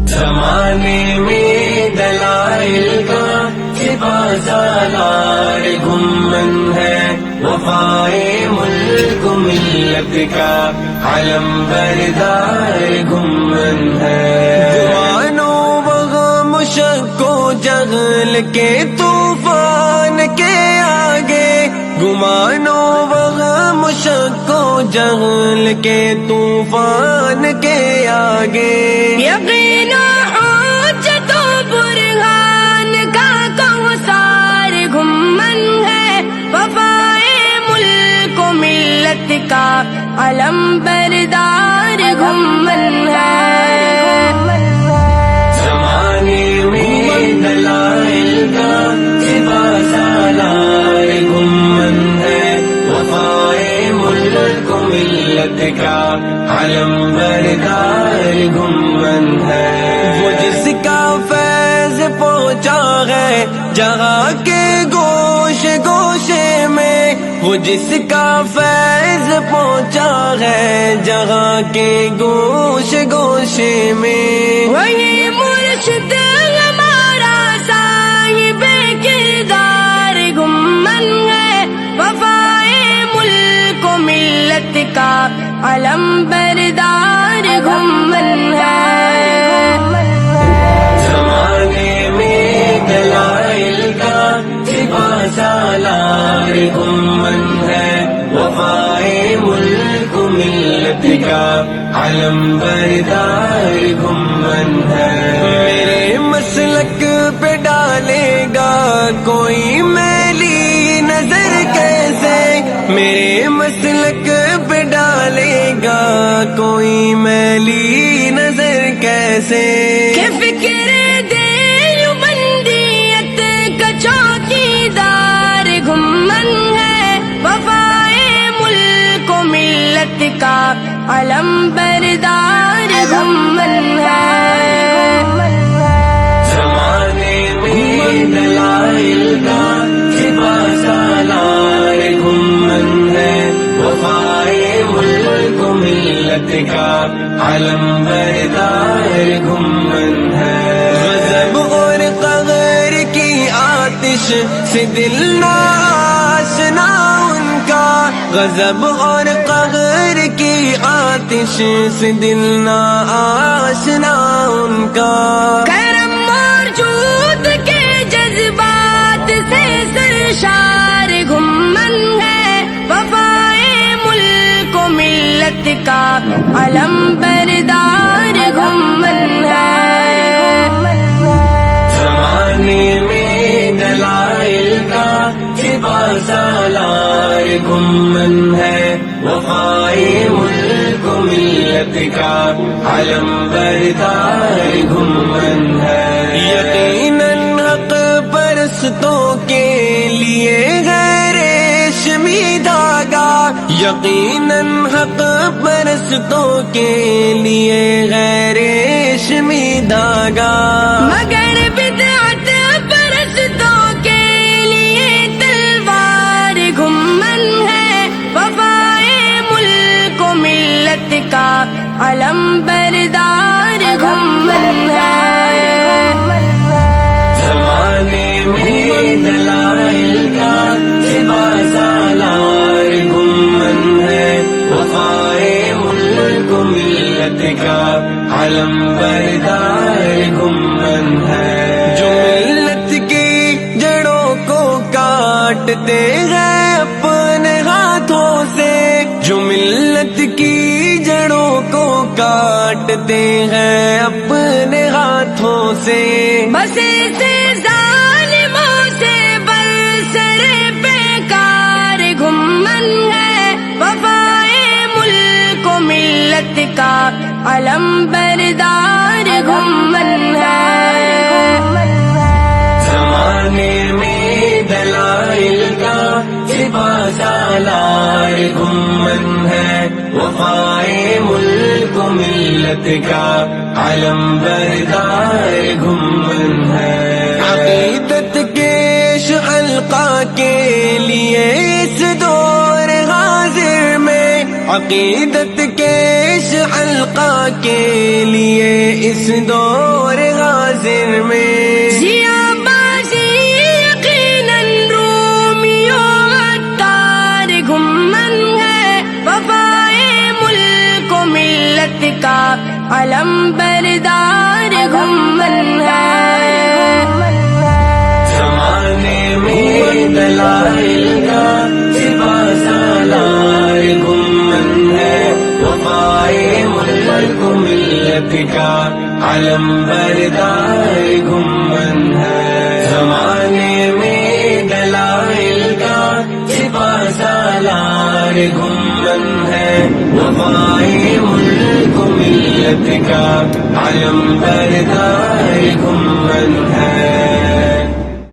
زمانے میں دلائل کا سپاہ سالار گھومن ہے، وفائے ملک ملت کا علم بردار گھومن ہے۔ گمانوں وغم شک و جہل کے طوفان کے آگے، گمانوں وغم شک و جہل کے طوفان کے آگے، یقین و حجت و برہان کا کوثر گھومن ہے، وفائے ملک و ملت کا علم بردار گھومن ہے۔ زمانے میں دلائل کا سپاہ سالار گھومن ہے، وفائے ملک و ملت کا علم بردار گھومن ہے۔ وہ جس کا فیض پہنچا ہے جہاں کے گوشے گوشے میں، وہ جس کا فیض پہنچا ہے جہاں کے گوشے گوشے میں، وہی مرشد ہمارا صاحب کردار گھومن ہے، وفائے ملک و ملت کا علم بردار گھومن ہے۔ زمانے میں دلائل کا سپاہ سالار گھومن ہے، وفائے ملک ملت کا علم بردار گھومن ہے۔ میرے مسلک پہ ڈالے گا کوئی میلی نظر کیسے، میرے مسلک پہ ڈالے گا کوئی میلی نظر کیسے، کہ فکر دیوبندیت کا چوکیدار گھومن ہے، وفائے ملک و ملت کا علم بردار گھومن ہے۔ زمانے میں دلائل کا سپاہ سالار گھومن ہے، وفائے ملک و ملت کا علم بردار گھومن ہے۔ غضب اور قہر کی آتش سے دل نہ آشنا ان کا، غضب اور قہر کی آتش سے دل نہ آشنا ان کا، کرم اور جود کے جذبات سے سرشار گھومن ہے، وفائے ملک و ملت کا علم بردار گھومن ہے۔ زمانے میں دلائل کا سپاہ سالار گھومن ہے، وفائے ملک و ملت کا علم بردار گھومن ہے۔ یقیناً حق پرستوں کے لیے ہے ریشمی دھاگا، یقیناً حق پرستوں کے لیے ہے ریشمی دھاگا، مگر بدعت پرستوں کے لیے تلوار گھومن ہے، وفائے ملک و ملت کا علم بردار گھومن ہے۔ زمانے میں دلائل کا سپاہ سالار گھومن ہے، وفائے ملک و ملت کا علم بردار گھومن ہے۔ جو ملت کی جڑوں کو کاٹتے ہیں اپنے ہاتھوں سے، جو ملت کی جڑوں کو کاٹتے ہیں اپنے ہاتھوں سے، بس ایسے ظالموں سے برسر بیکار گھومن ہے، وفائے ملک و ملت کا علم بردار گھومن ہے۔ زمانے میں دلائل کا سپاہ سالار گھومن ہے، وفائے ملک و ملت کا علم بردار گھومن ہے۔ عقیدت کے حلقہ کے لیے اس دور حاضر میں، عقیدت کے اس حلقہ کے لیے اس دور حاضر میں ضیا بازی یقیناً رومیوں عطار گھمن ہے، وفائے ملک و ملت کا علم بردار گھمن ہے۔ زمانے میں دلائل کا سپاہ سالار گھمن ہے، وفائے ملک و ملت کا علم بردار گھمن ہے۔ زمانے میں دلائل کا سپاہ سالار گھمن ہے، وفائے ملک و ملت کا علم بردار گھمن ہے۔